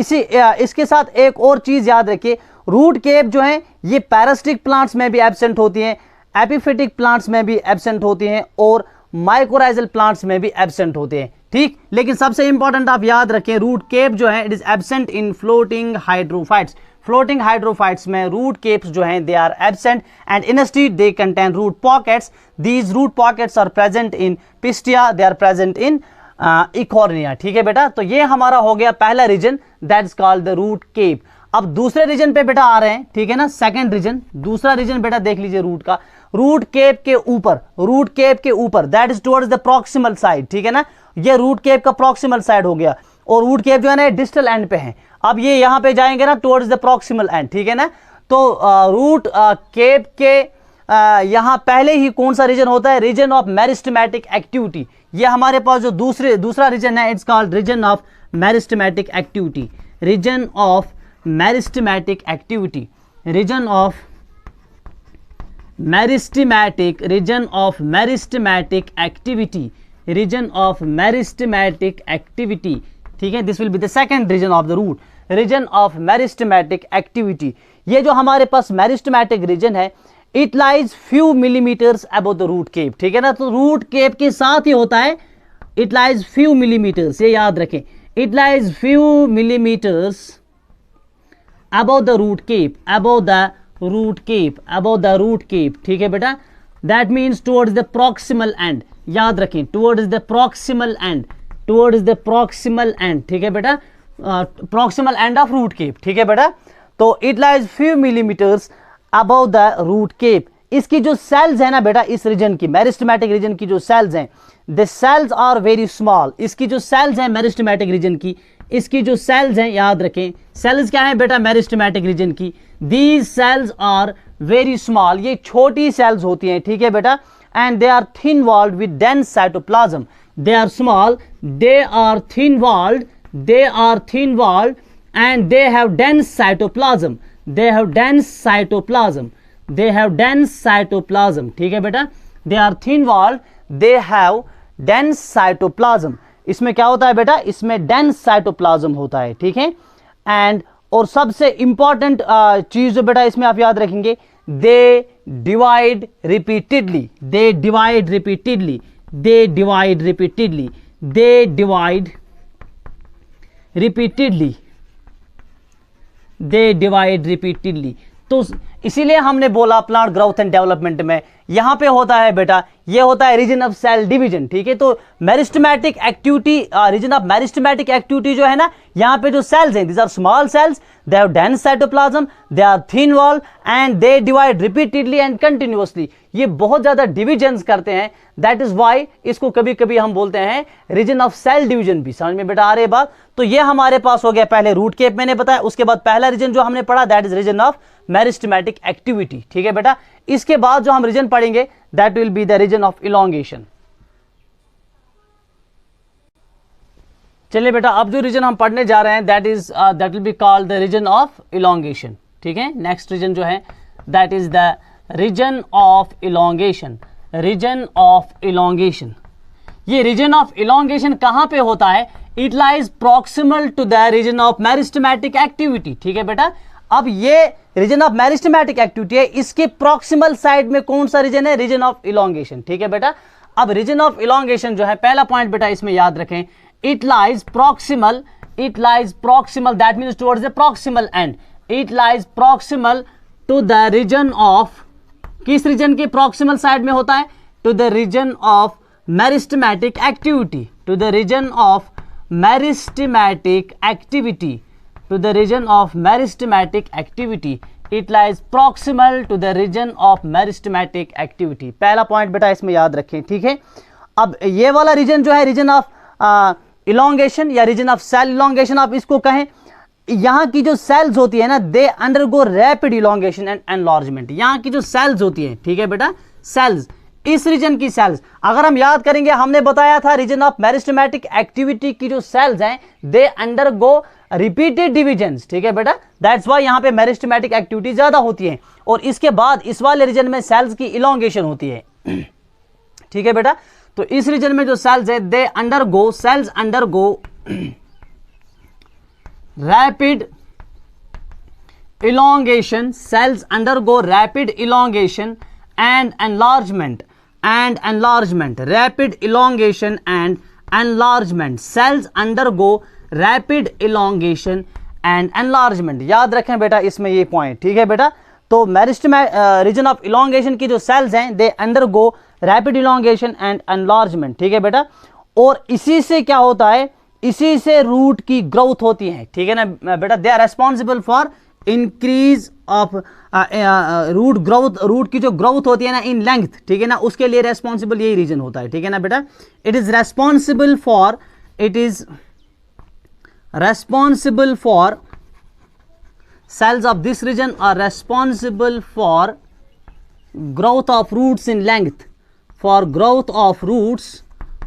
इसके साथ एक और चीज याद रखिए, रूट केप जो है ये पैरासिटिक प्लांट्स में भी एब्सेंट होती हैं, एपिफिटिक प्लांट्स में भी एब्सेंट होती हैं, और माइकोराइजल प्लांट्स में भी एब्सेंट होते हैं, ठीक। लेकिन सबसे इंपॉर्टेंट आप याद रखें, रूट केप जो है it is absent in floating hydrophytes. Floating hydrophytes में रूट केप्स जो हैं they are absent, and instead they contain root pockets. These root pockets are present in pistia, they are present in eichhornia, ठीक है बेटा। तो ये हमारा हो गया पहला region, that is called the root cap. अब दूसरे रीजन पे बेटा आ रहे हैं, ठीक है ना, सेकंड रीजन, दूसरा रीजन बेटा देख लीजिए रूट का, रूट केप के ऊपर, रूट केप के ऊपर, that is towards the proximal side, ठीक है ना, ये रूट केप का प्रॉक्सिमल साइड हो गया, और रूट केप जो है ना डिस्टल एंड पे है। अब ये यहां पे जाएंगे ना टुवर्ड्स द प्रॉक्सिमल एंड, ठीक है ना। तो रूट केप के यहां पहले ही कौन सा रीजन होता है, रीजन ऑफ मेरिस्टेमेटिक एक्टिविटी। ये हमारे पास जो दूसरा रीजन है, it's called region of meristematic activity, region of meristematic activity, region of meristematic, region of meristematic activity, region of meristematic activity, ठीक है, this will be the second region of the root, region of meristematic activity. ये जो हमारे पास meristematic region है, it lies few millimetres above the root cap, ठीक है ना, तो रूट केप के साथ ही होता है, इट लाइज फ्यू मिलीमीटर्स, ये याद रखें, it lies few millimetres above the root cape, above the root cape, above the root cape, ठीक है बेटा, that means towards the proximal end, याद रखें, towards the proximal end, towards the proximal end, ठीक है बेटा, proximal end of root cape, ठीक है बेटा, तो it lies few millimeters above the root cape। इसकी जो सेल्स है ना बेटा, इस रीजन की, मेरिस्टेमेटिक रीजन की जो सेल्स हैं, the cells are very small, इसकी जो सेल्स हैं मेरिस्टेमेटिक रीजन की, इसकी जो सेल्स हैं, याद रखें, सेल्स क्या है बेटा मेरिस्टेमेटिक रीजन की, these cells are very small, ये छोटी सेल्स होती हैं, ठीक है बेटा, and they are thin walled with dense cytoplasm, they are small, they are thin walled, they are thin walled and they have dense cytoplasm, they have dense cytoplasm, they have dense cytoplasm, ठीक है बेटा, they are thin walled, they have dense cytoplasm. इसमें क्या होता है बेटा, इसमें dense cytoplasm होता है, ठीक है, एंड और सबसे इंपॉर्टेंट चीज जो बेटा इसमें आप याद रखेंगे, दे डिवाइड रिपीटेडली, दे डिवाइड रिपीटेडली, दे डिवाइड रिपीटेडली, दे डिवाइड रिपीटेडली, दे डिवाइड रिपीटेडली। तो इसीलिए हमने बोला प्लांट ग्रोथ एंड डेवलपमेंट में यहां पे होता है बेटा, ये होता है रीजन ऑफ सेल डिवीजन, ठीक है, तो meristematic activity, region of meristematic activity जो है ना, यहां पे जो सेल्स हैं, these are small cells, they have dense cytoplasm, they are thin wall and they divide repeatedly and continuously, ये बहुत ज्यादा डिविजन्स करते हैं, दैट इज व्हाई इसको कभी कभी हम बोलते हैं रीजन ऑफ सेल डिवीजन भी। समझ में बेटा आ रही बात? तो ये हमारे पास हो गया पहले रूट केप मैंने बताया, उसके बाद पहला रीजन जो हमने पढ़ा that is region of meristematic activity, ठीक है बेटा। इसके बाद जो हम रीजन पढ़ेंगे that will be the region of elongation. चलिए बेटा, अब जो रीजन हम पढ़ने जा रहे हैं that will be called the region of elongation, ठीक है। नेक्स्ट रीजन जो है that is the region of elongation, region of elongation. ये रीजन ऑफ इलोंगेशन कहां पे होता है? It lies proximal to the region of meristematic activity, ठीक है बेटा। अब ये रीजन ऑफ मेरिस्टेमेटिक एक्टिविटी है, इसके प्रॉक्सिमल साइड में कौन सा रीजन है? रीजन ऑफ इलोंगेशन, ठीक है बेटा। अब रीजन ऑफ इलोंगेशन जो है, पहला पॉइंट बेटा इसमें याद रखें, it lies proximal, it lies proximal, that means towards the proximal end, it lies proximal to the region of, किस रीजन के प्रॉक्सिमल साइड में होता है? To the region of meristematic activity, to the region of meristematic activity, to the region of meristematic activity, it lies proximal to the region of meristematic activity। पहला point बेटा इसमें याद रखें, ठीक है। अब ये वाला रीजन जो है रीजन ऑफ इलोंगेशन या रीजन ऑफ सेल इलोंगेशन आप इसको कहें, यहाँ की जो सेल्स होती है ना, they undergo rapid elongation and enlargement. यहाँ की जो सेल्स होती है, ठीक है बेटा, सेल्स, इस रीजन की सेल्स, अगर हम याद करेंगे हमने बताया था रीजन ऑफ मेरिस्टेमेटिक एक्टिविटी की जो सेल्स हैं दे अंडरगो रिपीटेड डिविजन्स, ठीक है बेटा, दैट्स व्हाई यहां पे मेरिस्टेमेटिक एक्टिविटी ज्यादा होती है और इसके बाद इस वाले रीजन में सेल्स की इलोंगेशन होती है, ठीक है बेटा। तो इस रीजन में जो सेल्स है they undergo, sales undergo rapid elongation, cells undergo rapid elongation and enlargement, rapid elongation and enlargement, cells undergo rapid elongation and enlargement। याद रखें बेटा इसमें ये पॉइंट, ठीक है बेटा। तो रीजन ऑफ इलोंगेशन की जो सेल्स हैं they undergo rapid elongation and enlargement, ठीक है बेटा। और इसी से क्या होता है? इसी से रूट की ग्रोथ होती है, ठीक है ना बेटा। They are responsible for increase of root growth, root की जो ग्रोथ होती है ना इन लेंथ, ठीक है ना, उसके लिए रेस्पॉन्सिबल यही रीजन होता है, ठीक है ना बेटा। It is responsible for, it is responsible for, cells of this region are responsible for growth of roots in length, for growth of roots,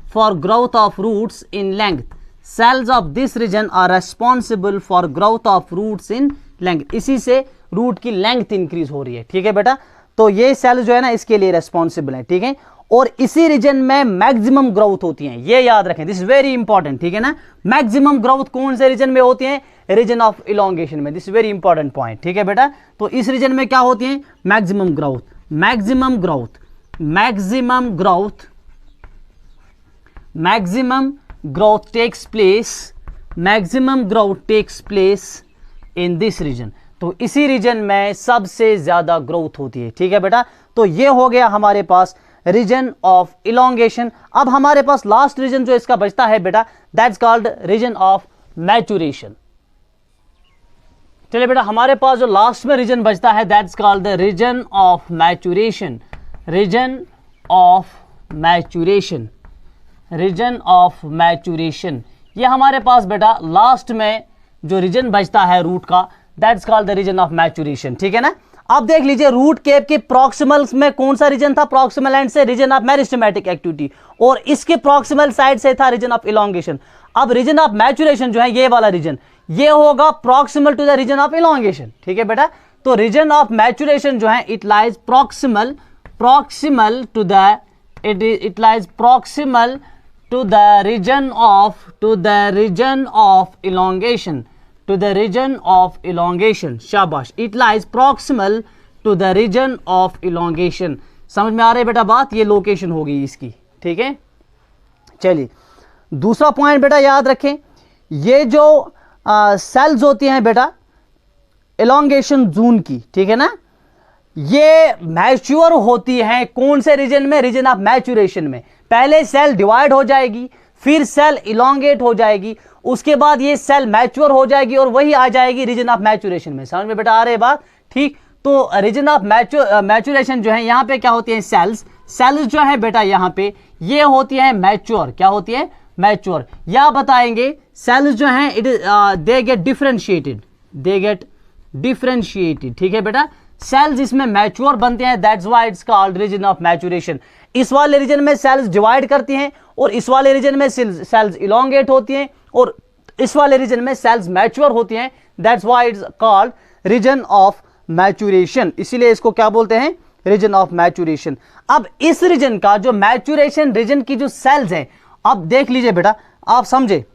for growth of roots in length, cells of this region are responsible for growth of roots in length। इसी से root की length increase हो रही है, ठीक है बेटा। तो ये सेल जो है ना इसके लिए रेस्पॉन्सिबल है, ठीक है। और इसी रीजन में मैक्सिमम ग्रोथ होती है, ये याद रखें, दिस इज वेरी इंपॉर्टेंट, ठीक है ना। मैक्सिमम ग्रोथ कौन से रीजन में होती है, रीजन ऑफ इलोंगेशन में, this is very important point, ठीक है बेटा। तो इस रीजन में क्या होती है, maximum growth, maximum growth, maximum growth, maximum growth takes place, maximum growth takes place in this region. तो इसी रीजन में सबसे ज्यादा ग्रोथ होती है, ठीक है बेटा। तो ये हो गया हमारे पास रीजन ऑफ इलोंगेशन। अब हमारे पास लास्ट रीजन जो इसका बचता है बेटा, that's called region of maturation. चलिए बेटा, हमारे पास जो लास्ट में रीजन बचता है that's called the region of maturation, region of maturation, region of maturation. ये हमारे पास बेटा लास्ट में जो रीजन बचता है रूट का, that's called the region of maturation, ठीक है ना। अब देख लीजिए रूट केप के प्रॉक्सिमल में कौन सा रीजन था, प्रॉक्सिमल एंड से रीजन ऑफ मेरिस्टेमेटिक एक्टिविटी, और इसके प्रॉक्सिमल साइड से था रीजन ऑफ इलोंगेशन। अब रीजन ऑफ मैचुरेशन जो है ये वाला रीजन, ये होगा proximal to the region of elongation, ठीक है बेटा। तो रीजन ऑफ मैचुरेशन जो है it lies proximal, proximal to the, it lies proximal to the region of elongation, to the region of elongation, शाबाश, it lies proximal to the region of elongation। समझ में आ रही है बेटा बात, ये लोकेशन होगी इसकी, ठीक है। चलिए दूसरा पॉइंट बेटा याद रखें, ये जो सेल्स होती हैं बेटा elongation जोन की, ठीक है ना, ये मैच्योर होती है कौन से रीजन में, रीजन ऑफ मैचुरेशन में। पहले सेल डिवाइड हो जाएगी, फिर सेल इलोंगेट हो जाएगी, उसके बाद ये सेल मैच्योर हो जाएगी और वही आ जाएगी रीजन ऑफ मैचुरेशन में। समझ में बेटा आ रही है बात, ठीक। तो रीजन ऑफ मैचुरेशन जो है यहाँ पे क्या होती है, सेल्स, सेल्स जो है बेटा यहाँ पे ये होती है मैच्योर, क्या होती है, मैच्योर। या बताएंगे सेल्स जो है it they get differentiated, they get differentiated, ठीक है बेटा। सेल्स इसमें मैच्योर बनते हैं, that's why it's called region of maturation. इस वाले रीजन में सेल्स डिवाइड करती हैं और इस वाले रीजन में सेल्स इलोंगेट होती हैं और इस वाले रीजन में सेल्स मैच्योर होती हैं, that's why it's called region of maturation. इसीलिए इसको क्या बोलते हैं, रीजन ऑफ मैचुरेशन। अब इस रीजन का जो मैचुरेशन रीजन की जो सेल्स हैं, अब देख लीजिए बेटा, आप समझे,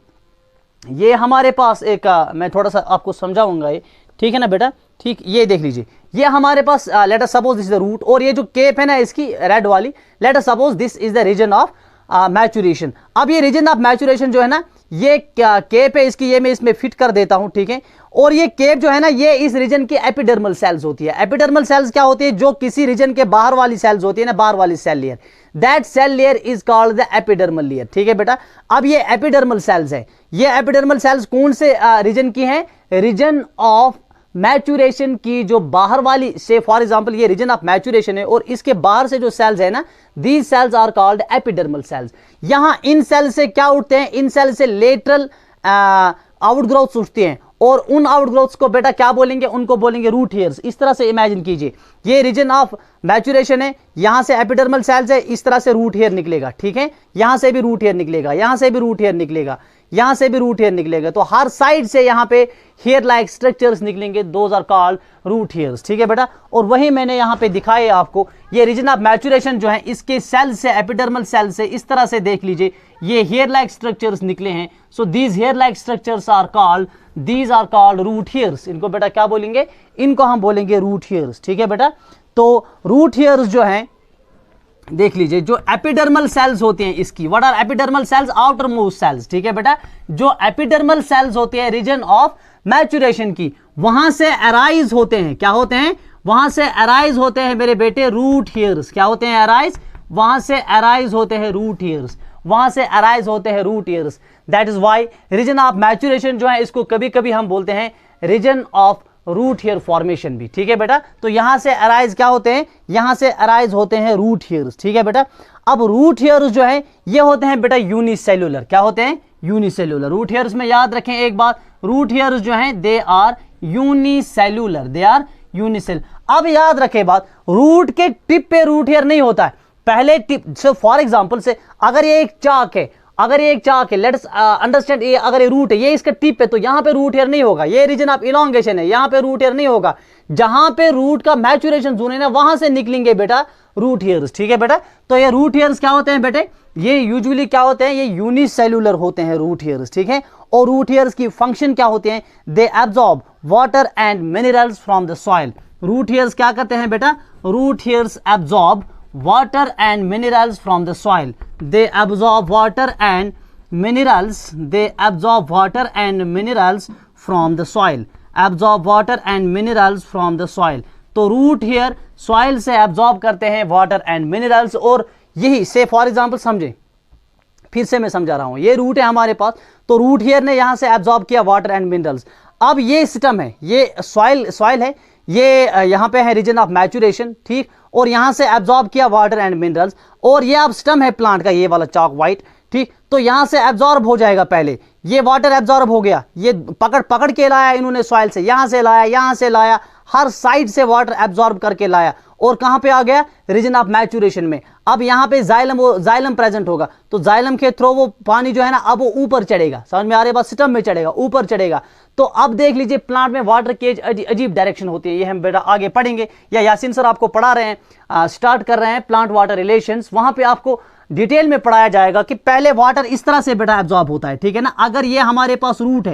ये हमारे पास एक मैं थोड़ा सा आपको समझाऊंगा ये, ठीक है ना बेटा, ठीक। ये देख लीजिए, ये हमारे पास let us suppose this is the root, और ये जो केप है ना इसकी रेड वाली, let us suppose this is the region of maturation. अब ये रीजन ऑफ मैचुरेशन जो है ना, ये क्या केप है इसकी, ये मैं इसमें फिट कर देता हूं, ठीक है। और ये केप जो है ना, ये इस रीजन की एपिडर्मल सेल्स होती है। एपिडर्मल सेल्स क्या होती है, जो किसी रीजन के बाहर वाली सेल्स होती है ना, बाहर वाली cell layer, that cell layer is called the epidermal layer, ठीक है बेटा। अब ये एपिडर्मल सेल्स है, ये एपिडर्मल सेल्स कौन से रीजन की है, रीजन ऑफ मैचुरेशन की जो बाहर वाली, से फॉर एग्जांपल ये रीजन ऑफ मैचुरेशन है और इसके बाहर से जो सेल्स है ना, these cells are called epidermal cells. यहां इन सेल से क्या उठते हैं, इन सेल से लेटरल आउटग्रोथ्स उठते हैं और उन आउटग्रोथ्स को बेटा क्या बोलेंगे, उनको बोलेंगे रूट हेयर्स। इस तरह से इमेजिन कीजिए, ये रीजन ऑफ मैचुरेशन है, यहां से एपिडर्मल सेल्स है, इस तरह से रूट हेयर निकलेगा, ठीक है। यहां से भी रूट हेयर निकलेगा, यहां से भी रूट हेयर निकलेगा, यहां से भी रूट हेयर निकलेगा। तो हर साइड से यहां पे हेयर लाइक स्ट्रक्चर्स निकलेंगे, those are called root hairs, ठीक है बेटा। और वही मैंने यहां पे दिखाए आपको, ये रीजन ऑफ मैचुरेशन जो है इसके सेल से, एपिडर्मल सेल से इस तरह से देख लीजिए, ये हेयर लाइक स्ट्रक्चर्स निकले हैं। So these hair like structures are called, these are called root hairs. इनको बेटा क्या बोलेंगे, इनको हम बोलेंगे रूट हेयर्स, ठीक है बेटा। तो रूट हेयर्स जो हैं देख लीजिए, जो एपिडर्मल सेल्स होते हैं इसकी, what are epidermal cells, outermost cells, ठीक है बेटा। जो एपिडर्मल सेल्स होते हैं रीजन ऑफ मैचुरेशन की, वहां से अराइज होते हैं, क्या होते हैं, वहां से अराइज होते हैं मेरे बेटे रूट हेयर्स। क्या होते हैं अराइज, वहां से अराइज होते हैं रूट हेयर्स, वहां से अराइज होते हैं root hairs. That is why region of maturation जो है इसको कभी कभी हम बोलते हैं region of root hair formation भी, ठीक है बेटा। तो यहां से अराइज क्या होते हैं, यहां से अराइज होते हैं रूट हेयर्स, ठीक है बेटा। अब रूट हेयर्स जो है ये होते हैं बेटा यूनिसेल्युलर, क्या होते हैं, यूनिसेल्युलर। रूट हेयर्स में याद रखें एक बात, रूट हेयर्स जो हैं they are unicellular, they are unicell. अब याद रखें बात, रूट के टिप पे रूट हेयर नहीं होता है, पहले टिप से, फॉर एग्जांपल से अगर ये एक चाक है, अगर ये एक चाक है, लेट्स अंडरस्टैंड, ये अगर ये रूट है, ये इसका टिप है, तो यहाँ पे रूट हेयर नहीं होगा, ये रीजन ऑफ इलोंगेशन है, यहाँ पे रूट हेयर नहीं होगा। जहां पे रूट का मैचुरेशन जोन है ना, वहां से निकलेंगे बेटा रूट हेयर्स, ठीक है बेटा। तो ये रूट हेयर्स क्या होते हैं बेटे, ये यूजुअली क्या होते हैं, ये यूनिसेल्युलर होते हैं रूट हेयर्स, ठीक है। और रूट हेयर्स की फंक्शन क्या होती है, they absorb water and minerals from the soil. Root hairs क्या करते हैं बेटा, root hairs absorb water and minerals from the soil. They absorb water and minerals. They absorb water and minerals from the soil. Absorb water and minerals from the soil. तो root hair soil से absorb करते हैं water and minerals. और यही से for example समझे, फिर से मैं समझा रहा हूं, ये रूट है हमारे पास, तो रूट हेयर ने यहां से एब्जॉर्ब किया वाटर एंड मिनरल्स। अब ये सिस्टम है, ये सॉइल है, ये यहां पे है रीजन ऑफ मैचुरेशन, ठीक, और यहां से एब्जॉर्ब किया वाटर एंड मिनरल्स। और ये अब स्टम है प्लांट का, ये वाला चॉक व्हाइट, ठीक, तो यहां से एब्जॉर्ब हो जाएगा, पहले ये वाटर एब्जॉर्ब हो गया, ये पकड़ के लाया इन्होंने सॉइल से, यहां से लाया, हर साइड से वाटर एब्जॉर्ब करके लाया, और कहां पे आ गया, रीजन ऑफ मैचुरेशन में। अब यहां पे जाइलम प्रेजेंट होगा, तो जाइलम के थ्रू वो पानी जो है ना, अब वो ऊपर चढ़ेगा, समझ में आ रही बात, सिस्टम में चढ़ेगा, ऊपर चढ़ेगा। तो अब देख लीजिए प्लांट में वाटर केज अजीब डायरेक्शन होती है, ये हम बेटा आगे पढ़ेंगे, या यासीन सर आपको पढ़ा रहे हैं, स्टार्ट कर रहे हैं प्लांट वाटर रिलेशंस, वहां पे आपको डिटेल में पढ़ाया जाएगा कि पहले वाटर इस तरह से बेटा एब्जॉर्ब होता है, ठीक है ना। अगर ये हमारे पास रूट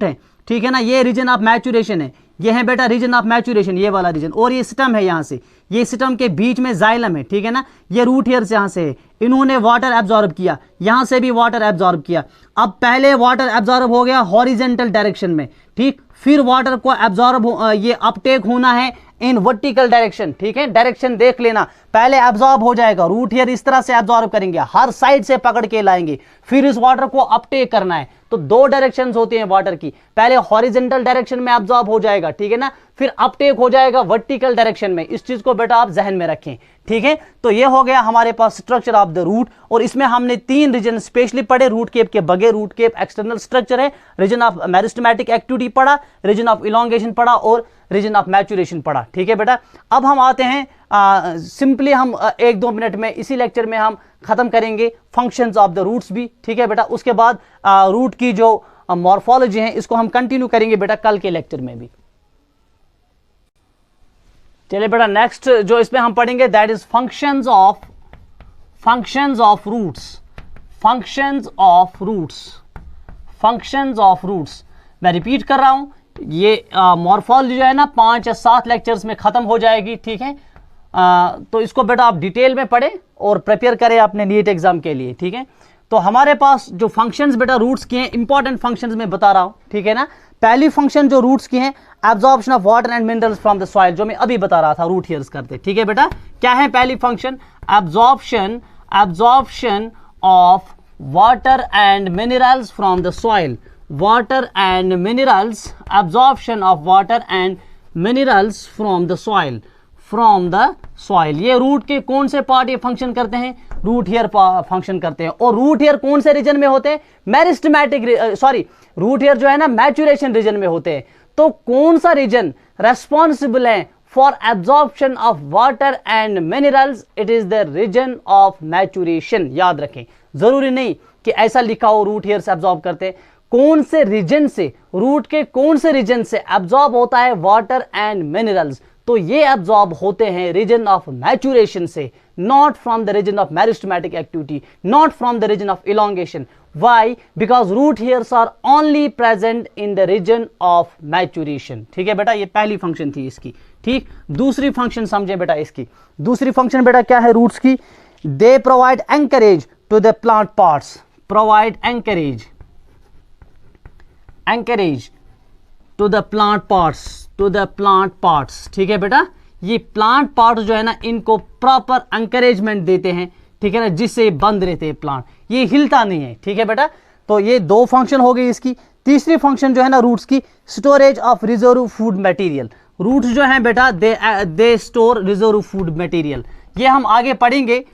है, ठीक है ना, ये रीजन ऑफ मैचुरेशन है, ये है बेटा रीजन ऑफ मैचुरेशन, ये वाला रीजन, और ये सिस्टम है, यहां से ये सिस्टम के बीच में जाइलम है, ठीक है ना, ये रूट हेयर्स यहां से है, इन्होंने वाटर एब्जॉर्ब किया, यहां से भी वाटर एब्जॉर्ब किया। अब पहले वाटर एब्जॉर्ब हो गया हॉरिजॉन्टल डायरेक्शन में, ठीक, फिर वाटर को एब्जॉर्ब ये अपटेक होना है इन वर्टिकल डायरेक्शन, ठीक है, डायरेक्शन देख लेना, पहले एब्जॉर्ब हो जाएगा, रूट हेयर इस तरह से एब्जॉर्ब करेंगे, हर साइड से पकड़ के लाएंगे, फिर इस वाटर को अपटेक करना है। तो दो डायरेक्शंस होती हैं वाटर की, पहले हॉरिजॉन्टल डायरेक्शन में एब्जॉर्ब हो जाएगा, ठीक है ना, फिर अपटेक हो जाएगा वर्टिकल डायरेक्शन में। इस चीज को बेटा आप जहन में रखें, ठीक है। तो ये हो गया हमारे पास स्ट्रक्चर ऑफ द रूट, और इसमें हमने 3 रीजन स्पेशली पढ़े, रूट केप के बगैर रूट केप एक्सटर्नल स्ट्रक्चर है, रीजन ऑफ मेरिस्टेमेटिक एक्टिविटी पढ़ा, रीजन ऑफ इलोंगेशन पढ़ा, और रीजन ऑफ मैचुरेशन पढ़ा, ठीक है बेटा। अब हम आते हैं सिंपली हम 1-2 मिनट में इसी लेक्चर में हम खत्म करेंगे फंक्शंस ऑफ द रूट्स भी, ठीक है बेटा। उसके बाद रूट की जो मॉर्फोलॉजी है इसको हम कंटिन्यू करेंगे बेटा कल के लेक्चर में भी। चलिए बेटा नेक्स्ट जो इसमें हम पढ़ेंगे that is functions of roots. मैं रिपीट कर रहा हूं, ये मॉर्फोलॉजी जो है ना 5 या 7 लेक्चर्स में खत्म हो जाएगी, ठीक है। तो इसको बेटा आप डिटेल में पढ़ें और प्रिपेयर करें अपने नीट एग्जाम के लिए, ठीक है। तो हमारे पास जो फंक्शंस बेटा रूट्स की हैं, इंपॉर्टेंट फंक्शंस में बता रहा हूं, ठीक है ना। पहली फंक्शन जो रूट्स की है, absorption of water and minerals from the soil, जो मैं अभी बता रहा था रूट हेयर्स करते, ठीक है बेटा। क्या है पहली function, absorption of water and minerals from the soil, water and minerals, absorption of water and minerals from the soil, ये रूट के कौन से पार्ट ये फंक्शन करते हैं, रूट हेयर फंक्शन करते हैं। और रूट हेयर कौन से रीजन में होते हैं, रूट हेयर जो है ना मैचुरेशन रीजन में होते हैं। तो कौन सा रीजन रेस्पॉन्सिबल है for absorption of water and minerals, it is the region of maturation. याद रखें, जरूरी नहीं कि ऐसा लिखा हो रूट हेयर से एब्जॉर्ब करते हैं, कौन से रीजन से, रूट के कौन से रीजन से एब्जॉर्ब होता है वाटर एंड मिनरल्स, तो ये एब्जॉर्ब होते हैं रीजन ऑफ मैचुरेशन से, not from the region of meristematic activity, not from the region of elongation. Why? Because root hairs are only present in the region of maturation, ठीक है बेटा। ये पहली फंक्शन थी इसकी, ठीक। दूसरी फंक्शन समझे बेटा इसकी, दूसरी फंक्शन बेटा क्या है रूट्स की, they provide anchorage to the plant parts, provide anchorage to the plant parts, ठीक है बेटा। ये प्लांट पार्ट जो है ना इनको प्रॉपर एंकरेजमेंट देते हैं, ठीक है ना, जिससे बंद रहते हैं प्लांट, ये हिलता नहीं है, ठीक है बेटा। तो ये 2 फंक्शन हो गई इसकी। तीसरी फंक्शन जो है ना रूट्स की, storage of reserve food material. Roots जो है बेटा they store reserve food material, ये हम आगे पढ़ेंगे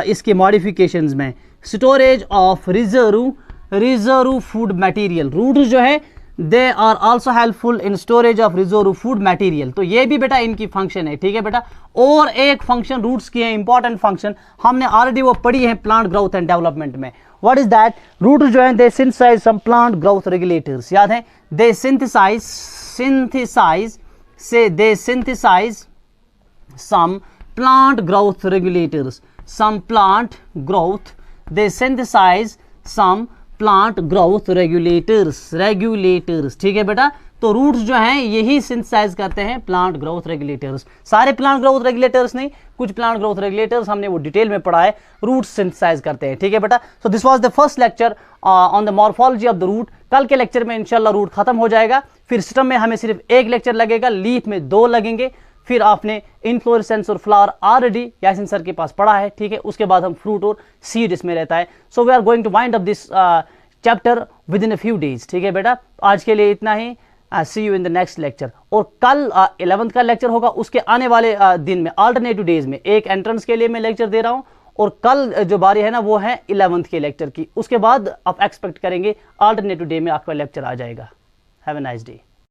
इसके मॉडिफिकेशंस में। Storage of reserve food material, roots जो है they are also helpful in storage of reserve food material. तो ये भी बेटा इनकी फंक्शन है, ठीक है बेटा। और एक फंक्शन रूट्स की है, इंपॉर्टेंट फंक्शन, हमने ऑलरेडी वो पढ़ी है प्लांट ग्रोथ एंड डेवलपमेंट में। What is that? रूट्स जो है they synthesise some plant growth regulators, याद है? They synthesise some plant growth regulators, some plant growth, they synthesize some plant growth regulators, ठीक है बेटा। तो रूट्स जो हैं यही सिंथेसाइज करते हैं प्लांट ग्रोथ रेगुलेटर्स। सारे प्लांट ग्रोथ रेगुलेटर्स नहीं, कुछ प्लांट ग्रोथ रेगुलेटर्स हमने वो डिटेल में पढ़ा है, रूट्स सिंथेसाइज करते हैं, ठीक है बेटा। So this was the first lecture on the morphology of the root. कल के लेक्चर में इंशाल्लाह रूट खत्म हो जाएगा, फिर स्टेम में हमें सिर्फ एक लेक्चर लगेगा, लीफ में 2 लगेंगे। फिर आपने इनफ्लोरेसेंस और फ्लावर ऑलरेडी यासिन सर के पास पढ़ा है, ठीक है। उसके बाद हम फ्रूट और सीड इसमें रहता है। So we are going to wind up this chapter within a few days, ठीक है बेटा। आज के लिए इतना ही, see you in the next lecture. और कल 11th का लेक्चर होगा, उसके आने वाले दिन में अल्टरनेटिव डेज में एक एंट्रेंस के लिए मैं लेक्चर दे रहा हूँ, और कल जो बारी है ना वो है 11th के लेक्चर की। उसके बाद आप एक्सपेक्ट करेंगे अल्टरनेटिव डे में आपका लेक्चर आ जाएगा। Have a nice day.